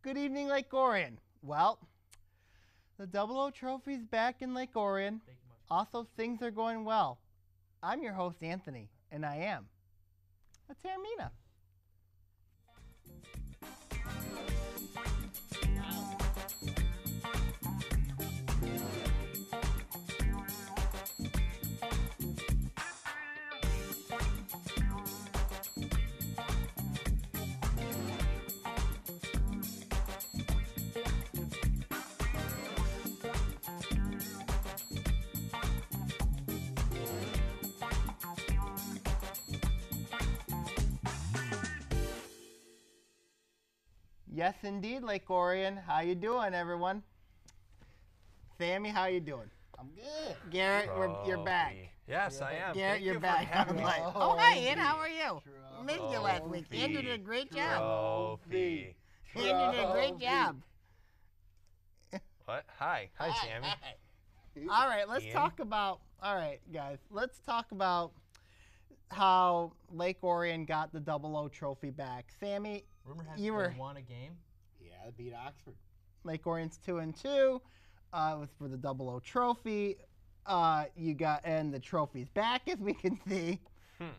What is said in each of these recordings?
Good evening, Lake Orion. Well, the 00 Trophy's back in Lake Orion. Also, things are going well. I'm your host, Anthony, and I am a Taormina. Yes, indeed, Lake Orion. How you doing, everyone? Sammy, how you doing? I'm good. Garrett, you're back. Yes, I am. Garrett, Thank you're you back. for having me. Oh, hi, Ian. How are you? Trophy. Missed you last week. Ian, you did a great job. Trophy. Ian, you did a great job. What? Hi, Sammy. All right, let's Ian? talk about. All right, guys, let's talk about how Lake Orion got the 00 Trophy back. Sammy, Rumor has you it were they won a game. Yeah, I beat Oxford. Lake Orion's 2-2. It was for the 00 Trophy. You got, and the trophy's back, as we can see.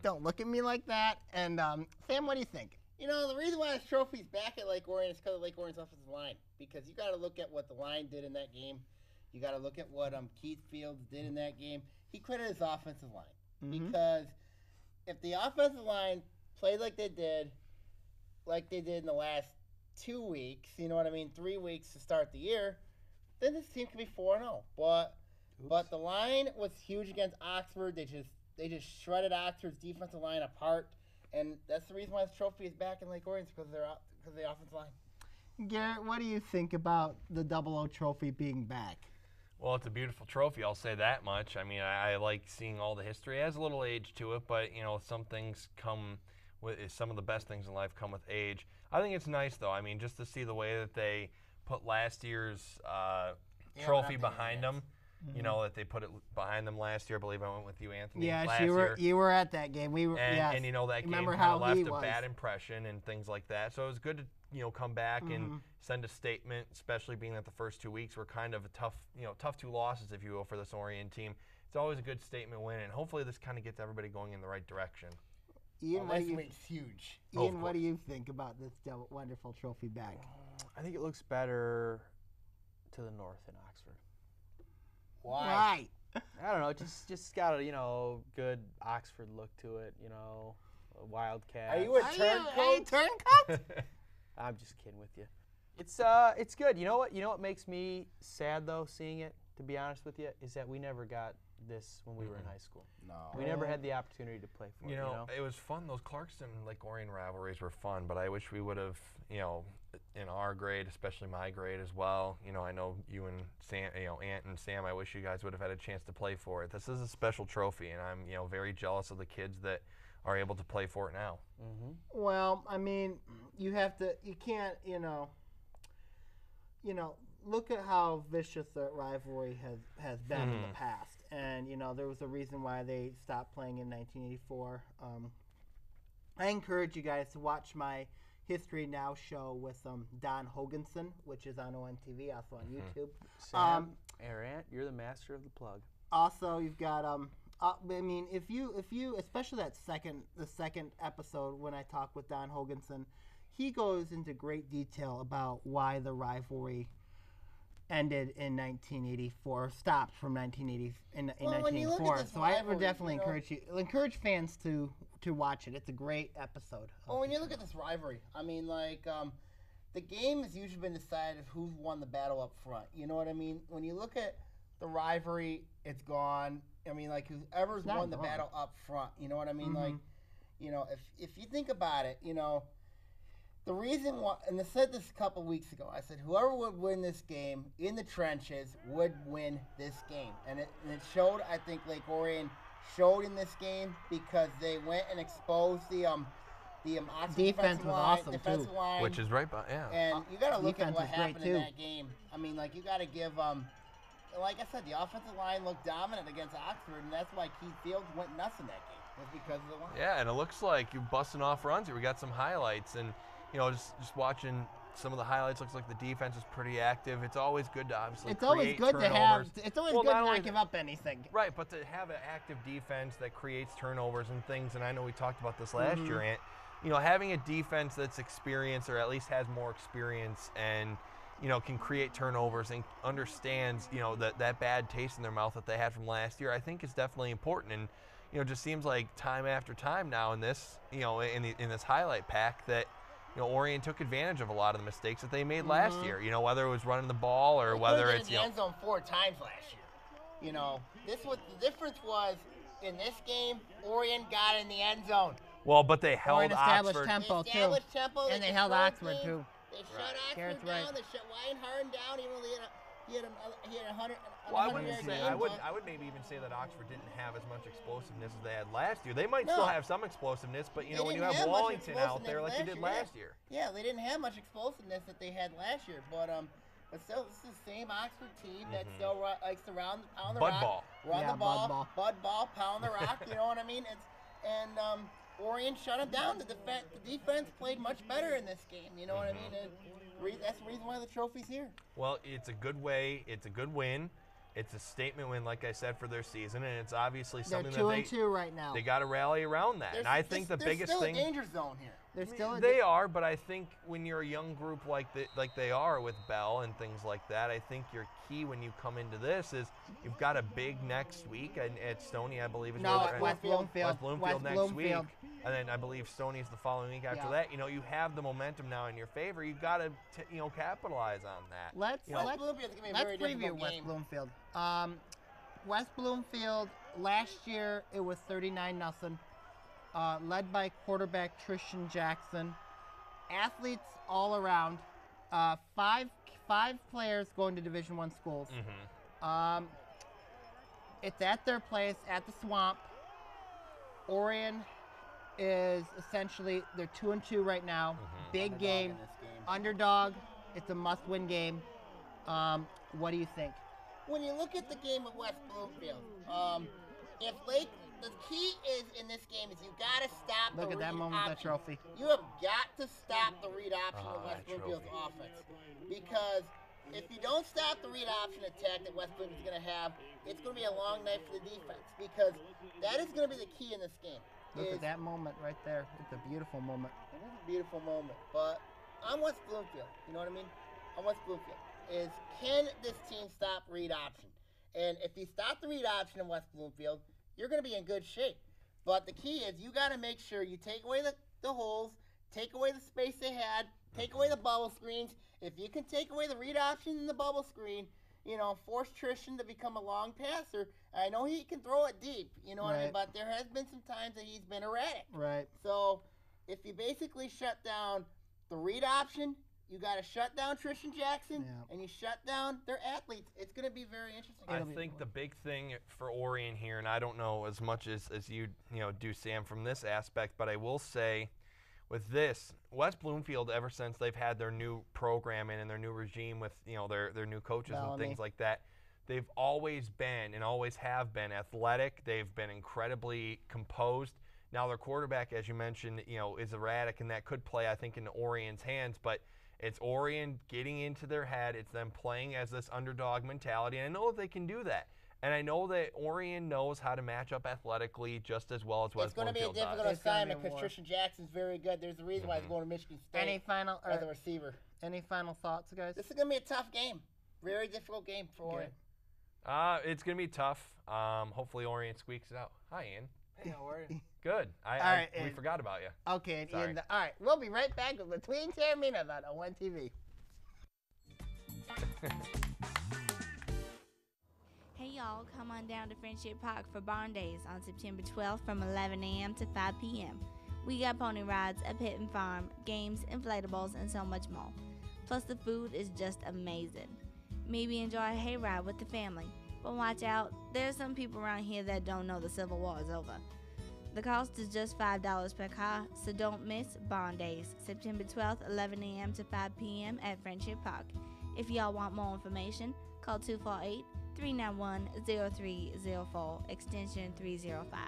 Don't look at me like that. And Sam, what do you think? You know, the reason why this trophy's back at Lake Orion is because of Lake Orion's offensive line. Because you got to look at what the line did in that game. You got to look at what Keith Fields did in that game. He credited his offensive line. Because if the offensive line played like they did in the last 2 weeks, you know what I mean, 3 weeks to start the year, then this team could be 4-0. But the line was huge against Oxford. They just shredded Oxford's defensive line apart, and that's the reason why this trophy is back in Lake Orion, because of the offensive line. Garrett, what do you think about the 00 Trophy being back? Well, it's a beautiful trophy, I'll say that much. I mean, I like seeing all the history. It has a little age to it, but, you know, some things come with, some of the best things in life come with age. I think it's nice, though. I mean, just to see the way that they put last year's trophy behind them. You know, that they put it behind them last year. I believe I went with you, Anthony. Yes, last you were at that game. We were, and you know, that game Remember kind how of left he a was. bad impression and things like that. So it was good to, you know, come back and send a statement, especially being that the first 2 weeks were kind of a tough 2 losses, if you will, for this Orion team. It's always a good statement win, and hopefully this kind of gets everybody going in the right direction. Ian, This week's huge. Ian, what do you think about this wonderful trophy back? I think it looks better to the north in Oxford. Why? I don't know, just got a good Oxford look to it. A Wildcat. Are you a turncoat? I'm just kidding with you. It's good. You know what makes me sad though, seeing it, to be honest with you, is that we never got this when we were in high school. No. We never had the opportunity to play for it. It was fun. Those Clarkston Lake Orion rivalries were fun, but I wish we would have, in our grade, especially my grade as well. I know you and Sam, Ant and Sam, I wish you guys would have had a chance to play for it. This is a special trophy, and I'm, very jealous of the kids that are able to play for it now. Well, I mean, you can't, look at how vicious the rivalry has been in the past. And, there was a reason why they stopped playing in 1984. I encourage you guys to watch my History Now show with Don Hoganson, which is on ONTV, also on YouTube. Sam, Ant, you're the master of the plug. Also, you've got I mean, if you especially the second episode when I talk with Don Hoganson, he goes into great detail about why the rivalry ended in 1984, stopped from 1980 in 1984. So I would definitely encourage fans to watch it. It's a great episode. Well, when you look at this rivalry, I mean, the game has usually been decided who's won the battle up front. You know what I mean? When you look at the rivalry, it's gone. I mean, whoever's won the battle up front. You know what I mean? If you think about it, the reason why, and I said this a couple weeks ago, I said whoever would win this game in the trenches would win this game. And it showed, I think Lake Orion showed in this game because they went and exposed the defense was awesome too. line. Which is right by, yeah. And you got to look at what Defense was great, happened in too. that game. I mean, you got to give, like I said, the offensive line looked dominant against Oxford, and that's why Keith Fields went nuts in that game, was because of the line. Yeah, and it looks like you're busting off runs here. We got some highlights, and just watching some of the highlights, looks like the defense is pretty active. It's always good to obviously It's always create good to have. turnovers. It's always Well, good to not only not give up anything. Right, but to have an active defense that creates turnovers and things, and I know we talked about this last year, Ant, having a defense that's experienced or at least has more experience and, can create turnovers and understands, that bad taste in their mouth that they had from last year, I think is definitely important. And, it just seems like time after time now in this, in this highlight pack that, Orion took advantage of a lot of the mistakes that they made last year, whether it was running the ball or whether it's, in the end zone 4 times last year. This was the difference was in this game, Orion got in the end zone. Well, but they held Orion established Oxford. tempo, They established tempo, and they held controlled Oxford, games. too. They shut Oxford Garrett's down. right. They shut Weinhardt down, even though he had 100. Well, I wouldn't 100 say. game, I would maybe even say that Oxford didn't have as much explosiveness as they had last year. They might No. still have some explosiveness, but They when you didn't have much Wallington out there like you did explosiveness last year. Yeah, they didn't have much explosiveness that they had last year, but still, this is the same Oxford team that still likes to pound the Bud rock, ball. run Yeah, the ball, bud ball. pound the rock. You know what I mean? Orion shut them down. The defense played much better in this game. You know what I mean? And that's the reason why the trophy's here. Well, it's a good way. It's a good win. It's a statement win, like I said, for their season, and it's obviously They're something 2-2 right now. they got to rally around that. And I think the biggest thing. They're still a danger zone here. They're still They are, but I think when you're a young group like they are with Bell and things like that, I think your key when you come into this is you've got a big next week at Stony, I believe is No, where they're West Bloomfield. West Bloomfield next Bloomfield. week, and then I believe Stony's the following week after Yeah. that. You have the momentum now in your favor. You've got to capitalize on that. Let's Bloomfield's gonna be a very preview difficult West game. Bloomfield. West Bloomfield last year it was 39-0, led by quarterback Tristan Jackson. Athletes all around. Five players going to Division I schools. It's at their place at the Swamp. Orion is essentially they're 2-2 right now. Big Underdog game, in this game. underdog. It's a must-win game. What do you think? When you look at the game at West Bloomfield, the key is in this game is you got to stop Look the at that read moment with that option. trophy. You have got to stop the read option of that West Bloomfield's trophy. offense, because if you don't stop the read option attack that West Bloomfield's going to have, it's going to be a long night for the defense, because that is going to be the key in this game. Look at that moment right there. It's a beautiful moment. It is a beautiful moment, but I'm West Bloomfield. You know what I mean? I'm West Bloomfield. Can this team stop read option? And if you stop the read option in West Bloomfield, you're going to be in good shape. But the key is you got to make sure you take away the holes, take away the space they had, take away the bubble screens. If you can take away the read option and the bubble screen, force Tristan to become a long passer. I know he can throw it deep, you know what I mean? Right. But there has been some times that he's been erratic. Right. So if you basically shut down the read option, you got to shut down Tristan Jackson, and you shut down their athletes. It's going to be very interesting. I think the big thing for Orion here, and I don't know as much as you do, Sam, from this aspect, but I will say with this, West Bloomfield, ever since they've had their new program in and their new regime with their new coaches and things like that, they've always been and always have been athletic. They've been incredibly composed. Now their quarterback, as you mentioned, is erratic, and that could play, I think, into Orion's hands, but it's Orion getting into their head. It's them playing as this underdog mentality. And I know that they can do that. And I know that Orion knows how to match up athletically just as well as West Bloomfield does. It's going to be a difficult assignment because Tristan Jackson's very good. There's a reason why he's going to Michigan State as a receiver. Any final thoughts, guys? This is going to be a tough game. Very difficult game for Orion. It's going to be tough. Hopefully Orion squeaks it out. Hi, Ian. Hey, how are you? Good. We forgot about you. Okay, Sorry. Ian, all right. We'll be right back with Between Taorminas on ONTV. Hey y'all, come on down to Friendship Park for Barn Days on September 12th from 11 a.m. to 5 p.m. We got pony rides, a pet and farm, games, inflatables, and so much more. Plus the food is just amazing. Maybe enjoy a hayride with the family. But watch out, there's some people around here that don't know the Civil War is over. The cost is just $5 per car, so don't miss Barn Days, September 12th, 11 a.m. to 5 p.m. at Friendship Park. If y'all want more information, call 248-391-0304, extension 305,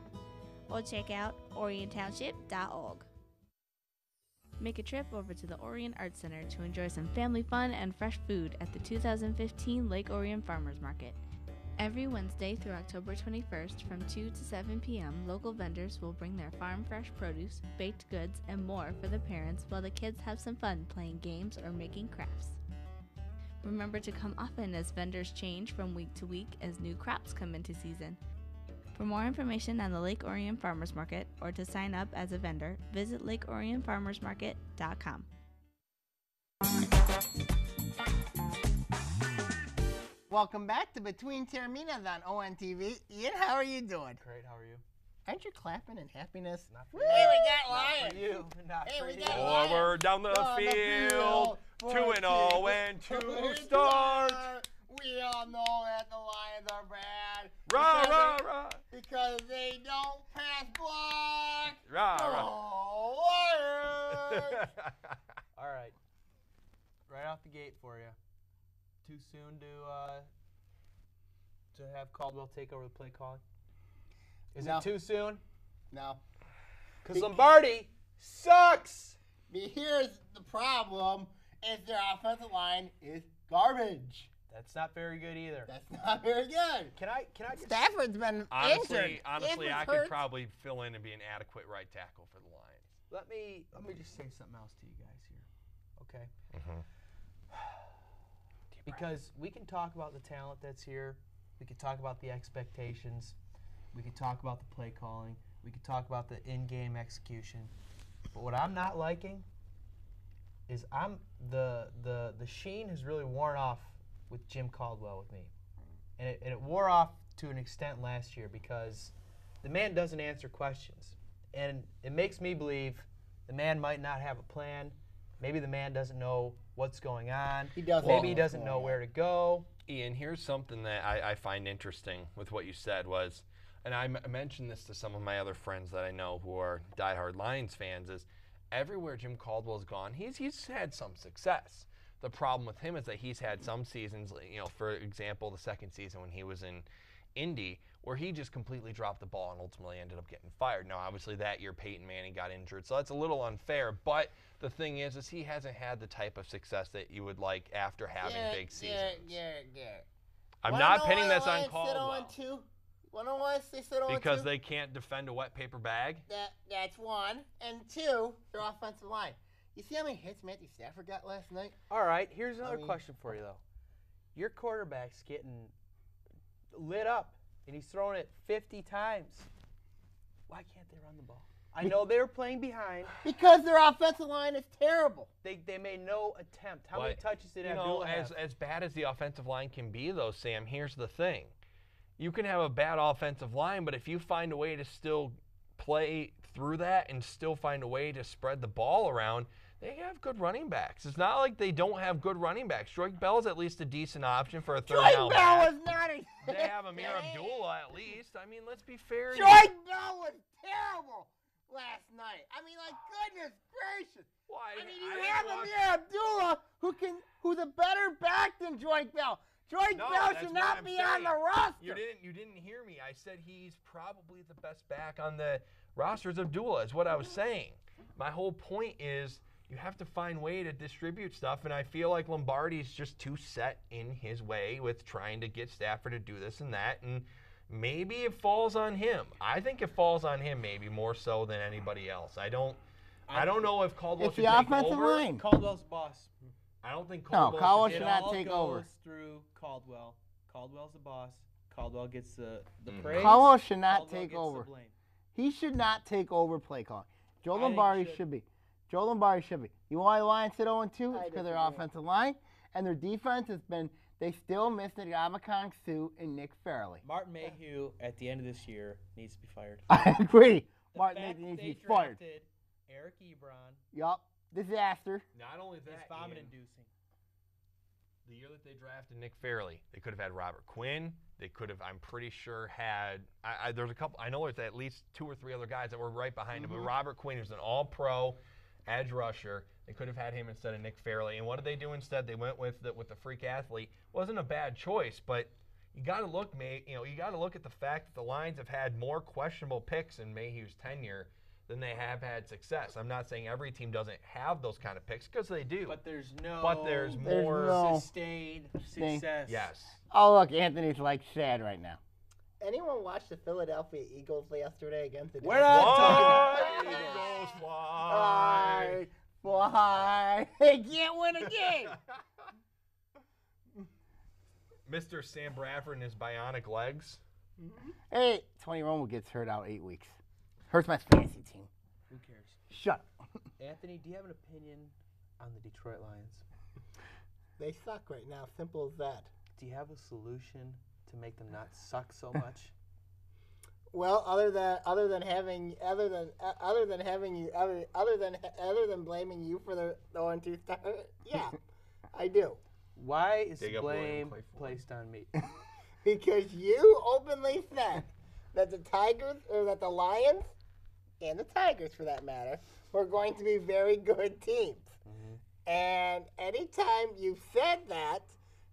or check out oriontownship.org. Make a trip over to the Orion Arts Center to enjoy some family fun and fresh food at the 2015 Lake Orion Farmers Market. Every Wednesday through October 21st from 2 to 7 p.m., local vendors will bring their farm fresh produce, baked goods, and more for the parents while the kids have some fun playing games or making crafts. Remember to come often as vendors change from week to week as new crops come into season. For more information on the Lake Orion Farmers Market or to sign up as a vendor, visit lakeorionfarmersmarket.com. Welcome back to Between Taorminas on ONTV. Ian, how are you doing? Great, how are you? Aren't you clapping in happiness? Not for Hey, you. we got Not Lions. for you. Not Hey, for we you. got Lions. Forward down the field, 2-0 and 2 start. We all know that the Lions are bad. Rah, because rah, they- rah. Because they don't pass block. Rah, rah. Oh, Lions. All right. Right off the gate for you. Too soon to have Caldwell take over the play calling? Is No. it too soon? No. Because Lombardi sucks. But here's the problem: is their offensive line is garbage. That's not very good either. That's not very good. Can I just Stafford's been Honestly, injured. I Stafford's could hurt. probably fill in and be an adequate right tackle for the Lions. let me just say something else to you guys here, okay? Because we can talk about the talent that's here, we can talk about the expectations, we can talk about the play calling, we can talk about the in-game execution. But what I'm not liking is the sheen has really worn off with Jim Caldwell with me, and it wore off to an extent last year because the man doesn't answer questions, and it makes me believe the man might not have a plan. Maybe the man doesn't know what's going on. He doesn't Maybe know he what's doesn't going know on. where to go. Ian, here's something that I find interesting with what you said was, and I mentioned this to some of my other friends that I know who are diehard Lions fans, is everywhere Jim Caldwell's gone, he's had some success. The problem with him is that he's had some seasons, for example, the second season when he was in Indy, where he just completely dropped the ball and ultimately ended up getting fired. Now, obviously, that year Peyton Manning got injured, so that's a little unfair. But the thing is he hasn't had the type of success that you would like after having big seasons. I'm not pinning this on Caldwell Wanna know why they sit on because two? they can't defend a wet paper bag. That's one, and two, their offensive line. You see how many hits Matthew Stafford got last night? All right, here's another mean- question for you, though. Your quarterback's getting lit up, and he's throwing it 50 times. Why can't they run the ball? I know they were playing behind. Because their offensive line is terrible. They made no attempt. How many But, touches did Abdullah have? as bad as the offensive line can be, though, Sam, here's the thing. You can have a bad offensive line, but if you find a way to still play through that and still find a way to spread the ball around, they have good running backs. It's not like they don't have good running backs. Joyke Bell's at least a decent option for a third down Joyke Bell back. was not a. They have Amir Abdullah at least. I mean, let's be fair. Joyke Bell was terrible last night. I mean, like, goodness gracious. Why? I mean, you have Amir Abdullah, who's a better back than Joyke Bell. Joyke No, Bell that's should what not I'm be saying. on the roster. You didn't hear me. I said he's probably the best back on the roster. Is Abdullah is what I was saying. My whole point is you have to find a way to distribute stuff, and I feel like Lombardi's just too set in his way with trying to get Stafford to do this and that, and maybe it falls on him. I think it falls on him maybe more so than anybody else. I don't know if Caldwell It's should the take offensive over. line. Caldwell's boss. I don't think No, Caldwell Caldwell should should take not over. take It all over. goes through Caldwell. Caldwell's the boss. Caldwell gets the Mhm. praise. Caldwell should not Caldwell take gets the over. blame. He should not take over play calling. Joe I think he Lombardi should. should be. Joe Lombardi should be. You want why the Lions sit 0-2? I It's because their disagree. offensive line and their defense has been. They still miss Ndamukong Suh and Nick Fairley. Martin Mayhew, at the end of this year, needs to be fired. I agree. The Martin fact Mayhew needs that to be they fired. drafted Eric Ebron Yup. Disaster. Not only is that, vomit-inducing. the year that they drafted Nick Fairley, they could have had Robert Quinn. They could have, I'm pretty sure, had. There's a couple. I know there's at least 2 or 3 other guys that were right behind him. But Robert Quinn is an All-Pro edge rusher. They could have had him instead of Nick Fairley. And what did they do instead? They went with the freak athlete. Wasn't a bad choice, but you got to look, you got to look at the fact that the Lions have had more questionable picks in Mayhew's tenure then they have had success. I'm not saying every team doesn't have those kind of picks, because they do. But there's more no sustained success. Yes. Oh, look, Anthony's like sad right now. Anyone watch the Philadelphia Eagles yesterday against the We're not talking Fly, about Eagles, fly. Fly. They can't win a game. Mr. Sam Bradford and his bionic legs. Hey, Tony Romo gets hurt out 8 weeks. Hurts my fantasy team. Who cares? Shut up. Anthony, do you have an opinion on the Detroit Lions? They suck right now. Simple as that. Do you have a solution to make them not suck so much? Well, other than blaming you for the 0-2 start, yeah, I do. Why is Dig the up William blame Clay Ford. placed on me? Because you openly said that the Lions, and the Tigers for that matter, were going to be very good teams. Mm-hmm. And anytime you've said that,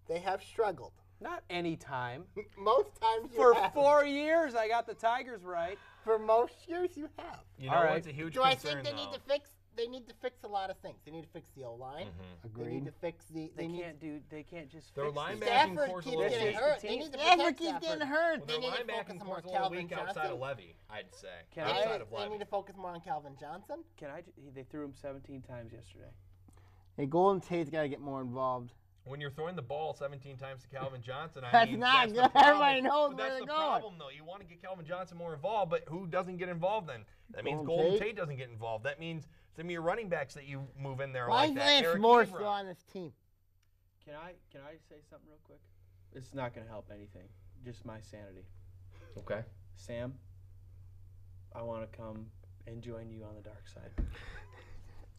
they have struggled. Not any time. Most times you For have. 4 years, I got the Tigers right. For most years you have. You know All right. what's a huge Do I concern, think they need to fix? They need to fix a lot of things. They need to fix the O-line. They need Agreed. to fix the. They can't just Their fix linebacker it. backing Stafford core's a keeps little getting weak. hurt. They need to Stafford protect keeps Stafford. getting hurt. Well, They their need to focus linebacking on core's a more little Calvin weak outside Johnson. of Levy, I'd say. Can I- outside of They Levy. need to focus more on Calvin Johnson. They threw him 17 times yesterday. Hey, Golden Tate's got to get more involved. When you're throwing the ball 17 times to Calvin Johnson, I That's mean, not that's good. the problem. Everybody knows But where that's they're the going. problem, though. You want to get Calvin Johnson more involved, but who doesn't get involved then? That means Golden Golden Tate? Tate doesn't get involved. That means some of your running backs that you move in there are Why like is that. Lance Eric Moore Ebron. still on this team? Can I say something real quick? This is not going to help anything. Just my sanity. Okay. Sam, I want to come and join you on the dark side. When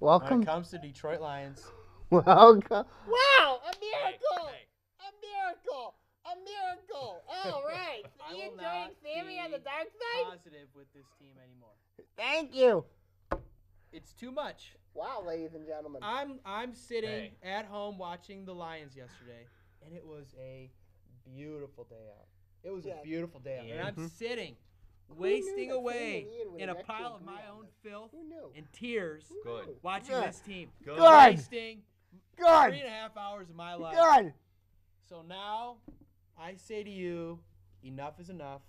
Welcome. it comes to Detroit Lions, Welcome. Wow! A miracle! Hey. A miracle! A miracle! All right. I So you will joined not Sammy on be the dark side? positive with this team anymore. Thank you. It's too much. Wow, ladies and gentlemen. I'm sitting Hey. at home watching the Lions yesterday, and it was a beautiful day out. It was Yeah. a beautiful day out, and Ian? I'm sitting, knew wasting that Sam away and Ian would in a have actually pile of agreed my on own this? filth Who knew? and tears Good. watching Good. this team. Good. Good. Wasting Good. 3.5 hours of my life. Good. So now, I say to you, enough is enough,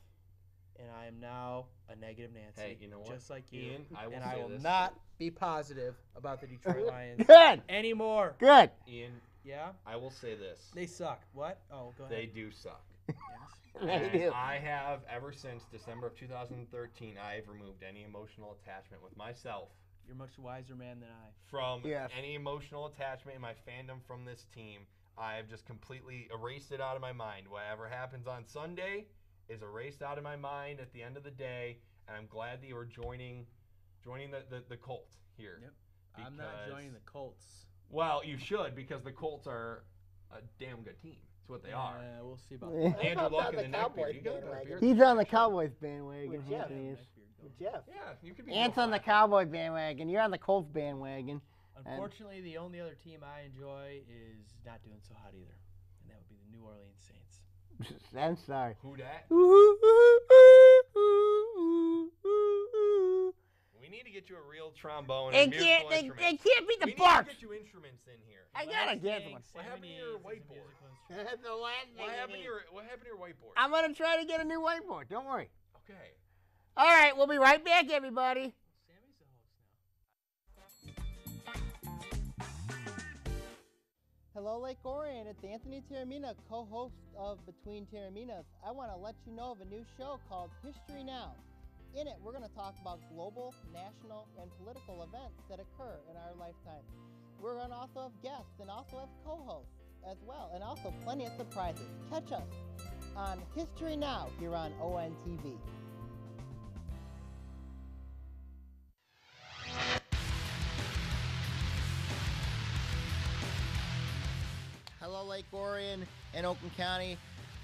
and I am now a negative Nancy, Hey, you know what? just like you. Ian, I will and say I will this. not be positive about the Detroit Lions Good. anymore. Good. Ian, Yeah, I will say this. they suck. What? Oh, go ahead. They do suck. Yes. They And do. I have, ever since December of 2013, I've removed any emotional attachment with myself You're a much wiser man than I. from Yes. any emotional attachment in my fandom from this team. I've just completely erased it out of my mind. Whatever happens on Sunday is erased out of my mind at the end of the day, and I'm glad that you are joining the cult here. Yep. I'm not Because- joining the Colts. Well, you should, because the Colts are a damn good team. That's what they are. We'll see about Yeah. that. Andrew How Luck about and the the neckbeard. Cowboys You got a better bandwagon? beard. He's on the Cowboys bandwagon. With Jeff. Anthony is. With Jeff. Yeah, you could be. Ant's Joe on the Flacco. Cowboy bandwagon. You're on the Colts bandwagon. Unfortunately, the only other team I enjoy is not doing so hot either, and that would be the New Orleans Saints. I'm sorry. Who dat? We need to get you a real trombone They and musical can't. They instruments. can't beat We the need to Bucks. get you instruments in here. I gotta get Thing one. What happened to Sammy your is a whiteboard? musical instrument. That's the last thing What you happened to need. your whiteboard? I'm gonna try to get a new whiteboard. Don't worry. Okay. All right, we'll be right back, everybody. Sammy's the host now. Hello, Lake Orion. It's Anthony Taormina, co-host of Between Taorminas. I want to let you know of a new show called History Now. In it, we're going to talk about global, national, and political events that occur in our lifetime. We're going to also have guests and also have co-hosts as well, and also plenty of surprises. Catch us on History Now here on ONTV. Hello, Lake Orion and Oakland County.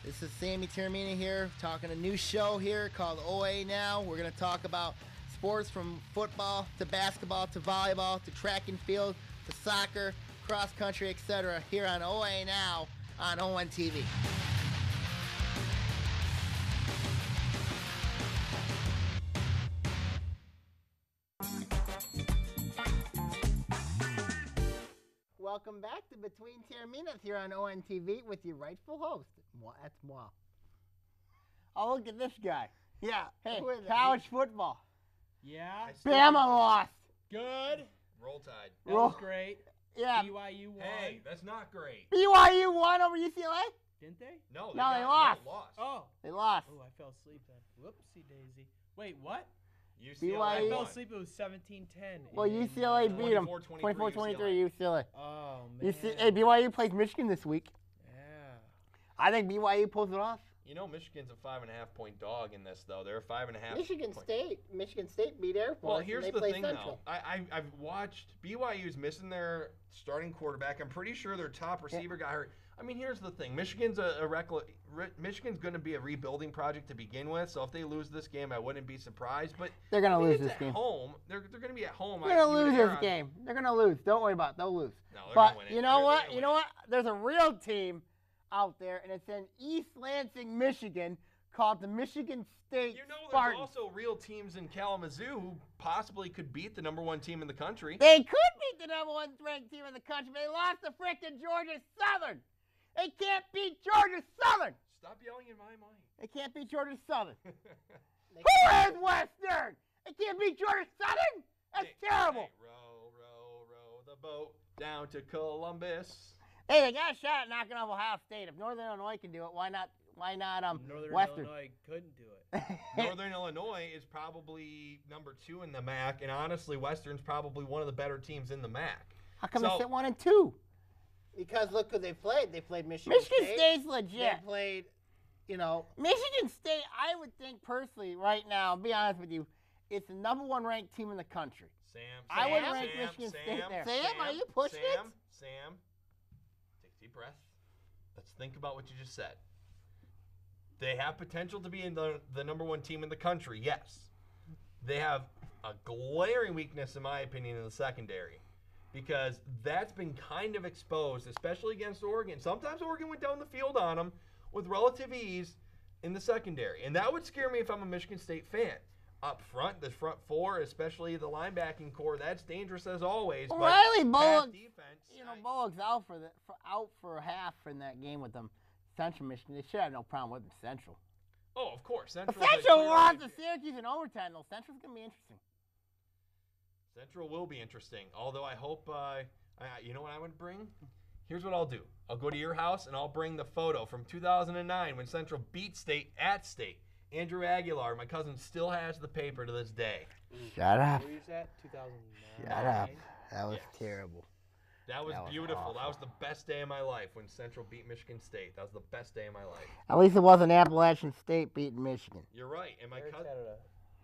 This is Sammy Taormina here, talking a new show here called OA Now. We're going to talk about sports from football to basketball to volleyball to track and field to soccer, cross country, etc. here on OA Now on ONTV. to Between Taorminas here on ONTV with your rightful host. That's moi. Oh, look at this guy. Yeah. Hey, who is it? college football. Yeah. Bama lost. Good. Roll Tide. That was great. Yeah. BYU won. Hey, that's not great. BYU won over UCLA? Didn't they? No, No, they lost. Oh. They lost. Oh, I fell asleep then. Whoopsie daisy. Wait, what? BYU. I fell asleep. It was 17-10. Well, in, UCLA beat them. 24-23 24-23 UCLA. Oh, man. Hey, BYU plays Michigan this week. Yeah. I think BYU pulls it off. You know, Michigan's a 5.5-point dog in this, though. They're a 5.5. Michigan State beat Air Force. Well, here's and the they play thing, Central. though. I've watched BYU's missing their starting quarterback. I'm pretty sure their top receiver got hurt. I mean, here's the thing. Michigan's Michigan's going to be a rebuilding project to begin with. So if they lose this game, I wouldn't be surprised. But They're going to lose it's this at game. home. They're going to be at home. They're going to lose this game. They're going to lose. Don't worry about it. They'll lose. No, they're But gonna win it. you know They're what? gonna You win know it. what? There's a real team out there, and it's in East Lansing, Michigan, called the Michigan State You know, there's Spartans. also real teams in Kalamazoo who possibly could beat the #1 team in the country. They could beat the #1 ranked team in the country, but they lost to frickin' Georgia Southern. They can't beat Georgia Southern. Stop yelling in my mind. They can't beat Georgia Southern. They Who is Western? They can't beat Georgia Southern? That's terrible. Hey, row the boat down to Columbus. Hey, they got a shot at knocking off Ohio State. If Northern Illinois can do it, why not? Northern Western? Illinois couldn't do it. Northern Illinois is probably #2 in the MAC, and honestly, Western's probably one of the better teams in the MAC. How come So- they sit 1 and 2? Because look who they played. They played Michigan Michigan State. State's They legit. played, Michigan State, I would think personally, right now, I'll be honest with you, it's the #1 ranked team in the country. I would rank Michigan State there. Sam, are you pushing it? Sam, take a deep breath. Let's think about what you just said. They have potential to be in the #1 team in the country, yes. They have a glaring weakness, in my opinion, in the secondary. Because that's been kind of exposed, especially against Oregon. Sometimes Oregon went down the field on them with relative ease in the secondary. And that would scare me if I'm a Michigan State fan. Up front, the front four, especially the linebacking core, that's dangerous as always. But Riley pass Bullock, defense, Bullock's out for half in that game with them. Central Michigan, they should have no problem with them. Central. oh, of course. But Central's a Central clear lost to idea. Syracuse in overtime, though. Central's gonna be interesting. Central will be interesting. Although I hope, you know what I would bring? Here's what I'll do. I'll go to your house and I'll bring the photo from 2009 when Central beat State at State. Andrew Aguilar, my cousin, still has the paper to this day. Shut up. Where was that? 2009. Shut up. That was Yes. terrible. That was That was beautiful. awful. That was the best day of my life when Central beat Michigan State. That was the best day of my life. At least it wasn't Appalachian State beating Michigan. You're right. And my Eric's cousin,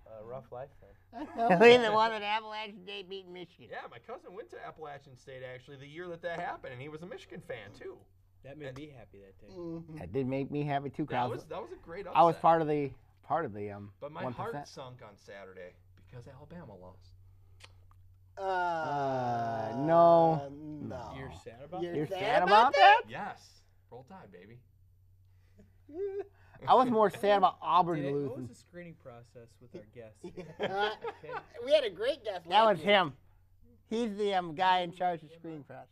had a rough life then. At least it wasn't Appalachian State beating Michigan. yeah, my cousin went to Appalachian State actually the year that happened, and he was a Michigan fan too. That made me happy that day. That did make me happy too. 'Cause That was a great upset. I was part of the But my 1%. heart sunk on Saturday because Alabama lost. No. No. You're sad about You're that? sad about that? Yes. Roll Tide, baby. I was more sad about Auburn What was losing. the screening process with our guests? We had a great guest. That last was year. him. He's the guy in charge of screening process.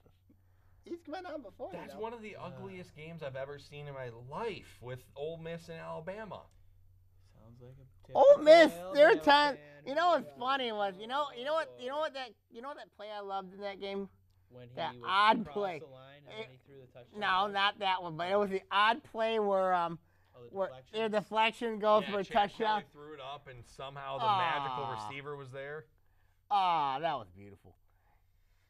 He's come on before. That's you know. one of the ugliest games I've ever seen in my life with Ole Miss and Alabama. Sounds like a Ole Miss, typical their Alabama time. fan. You know what's funny was, you know what that play I loved in that game? When he that was odd across play. the line and then he threw the touchdown. No, pass? not that one, but it was the odd play where Oh, the where deflection. their deflection goes for a Chad touchdown. Kelly threw it up, and somehow the magical Ah. receiver was there. Ah, that was beautiful.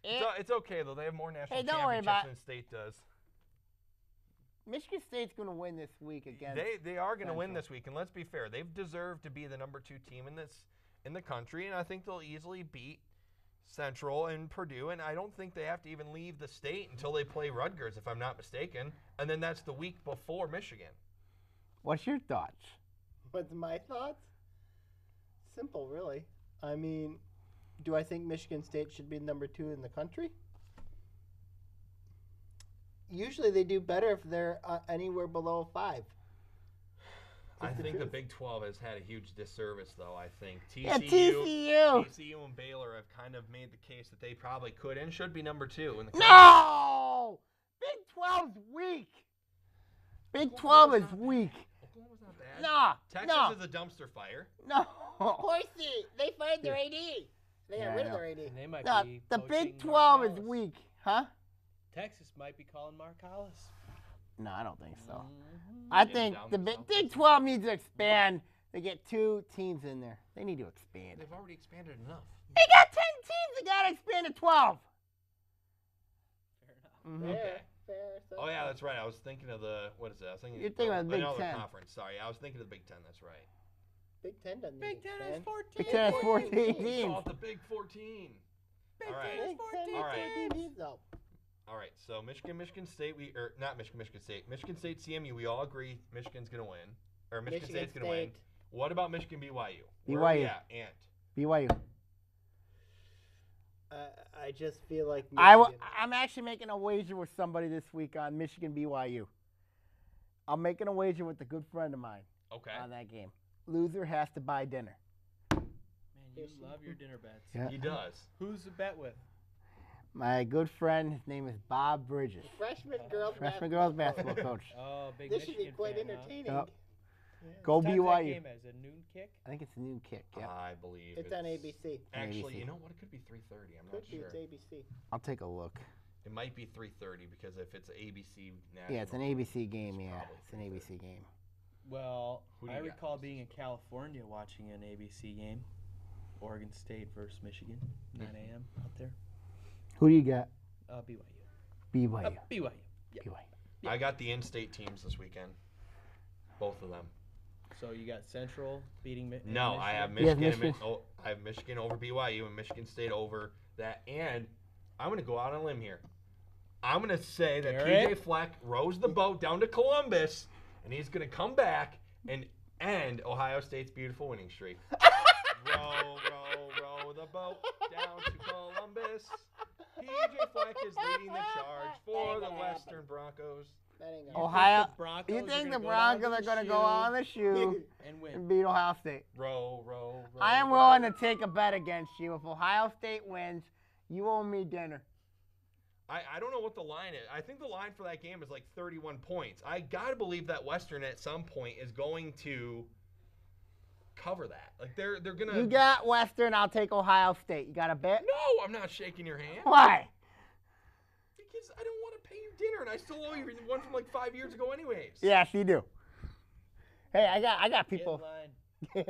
It's okay though; they have more national Hey, don't worry championships about- than State does. Michigan State's going to win this week again. They are going to win Central. this week, and let's be fair; they've deserved to be the #2 team in the country, and I think they'll easily beat Central and Purdue. And I don't think they have to even leave the state until they play Rutgers, if I'm not mistaken. And then that's the week before Michigan. What's your thoughts? What's my thoughts? Simple, really. I mean, do I think Michigan State should be #2 in the country? Usually they do better if they're anywhere below 5. I think the Big 12 has had a huge disservice, though. I think TCU and Baylor have kind of made the case that they probably could and should be number 2 in the country. No! Big 12's weak. Big 12 is weak. Oklahoma's not bad. No. Texas is a dumpster fire. No. Of course, they fired their AD. They got rid of their AD. And they might No, be the poaching Big 12 Mark is Hollis. weak. Huh? Texas might be calling Mark Hollis. No, I don't think so. Mm-hmm. I Getting think down the to something. Big 12 needs to expand. They get 2 teams in there. They need to expand. They've already expanded enough. They got 10 teams. They got to expand to 12. Fair enough. Mhm. Okay. Fair. Oh, yeah, that's right. I was thinking of the, what is it? I was thinking You're thinking of the Big another 10. conference. Sorry, I was thinking of the Big 10. That's right. Big Ten doesn't Big need Ten to has 14. Big 10 has 14 We teams. call it the Big 14. Big All right. Ten has Big 14. Ten All right. needs 14 teams, though. All right, so Michigan State, not Michigan State, CMU, we all agree Michigan's going to win. Or Michigan State's going to win. What about Michigan, BYU? Where are we BYU. at, Ant? BYU. I just feel like I'm actually making a wager with somebody this week on Michigan BYU. I'm making a wager with a good friend of mine Okay. on that game. Loser has to buy dinner. Man, you love your dinner bets. Yeah. He does. Who's the bet with? My good friend, his name is Bob Bridges. Freshman girls Basketball coach. Oh, big This should Michigan be quite fan, huh? entertaining. Yep. Go What time's that BYU. game as a noon kick? I think it's a noon kick. Yeah. I believe It's on ABC. Actually, ABC. you know what? It could be 3:30. I'm not Could be. sure. It's ABC. I'll take a look. It might be 3:30 because if it's ABC national. Yeah, it's an ABC game. It's Yeah, probably it's an ABC game. Well, Who do I you got? recall being in California watching an ABC game. Oregon State versus Michigan, 9 a.m. out there. Who do you got? BYU. BYU. BYU. Yeah. BYU. I got the in-state teams this weekend. Both of them. So you got Central beating Michigan. No, I have You have Michigan. Michigan? I have Michigan over BYU and Michigan State over that. And I'm going to go out on a limb here. I'm going to say that Garrett? PJ Fleck rows the boat down to Columbus, and he's going to come back and end Ohio State's beautiful winning streak. Row, row, row the boat down to Columbus. PJ Fleck is leading the charge for the Western Broncos. That ain't gonna Ohio. the Broncos You are think gonna the go down Broncos are the going to go shoe on the shoe and win. and beat Ohio State? Row, row, row. I am the willing boat. to take a bet against you. If Ohio State wins, you owe me dinner. I don't know what the line is. I think the line for that game is like 31 points. I got to believe that Western at some point is going to cover that. Like they're going to. You got Western, I'll take Ohio State. You got a bet? No, I'm not shaking your hand. Why? Because I don't want to pay you dinner, and I still owe you one from like 5 years ago, anyways. Yes, you do. Hey, I got Get in people. line.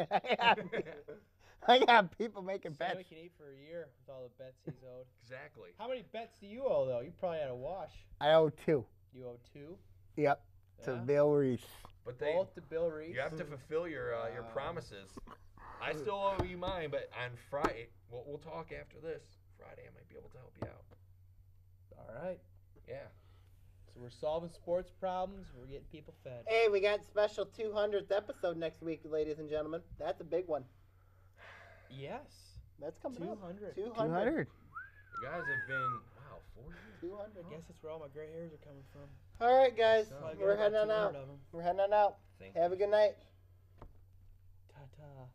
I got people making Sammy bets. can eat for a year with all the bets he's owed. Exactly. How many bets do you owe, though? You probably had a wash. I owe 2. You owe 2. Yep. To Yeah. Bill Reese. But they, Both to Bill Reese. you have to fulfill your promises. I still owe you mine, but on Friday, we'll talk after this. Friday, I might be able to help you out. All right. Yeah. So we're solving sports problems. We're getting people fed. Hey, we got special 200th episode next week, ladies and gentlemen. That's a big one. Yes. That's coming 200. up. 200. 200. You guys have been, 4 years. 200. I guess that's where all my gray hairs are coming from. All right, guys. So, I got We're about heading on 200 out. of 'em. We're heading on out. Thank Have a good night. Ta-ta.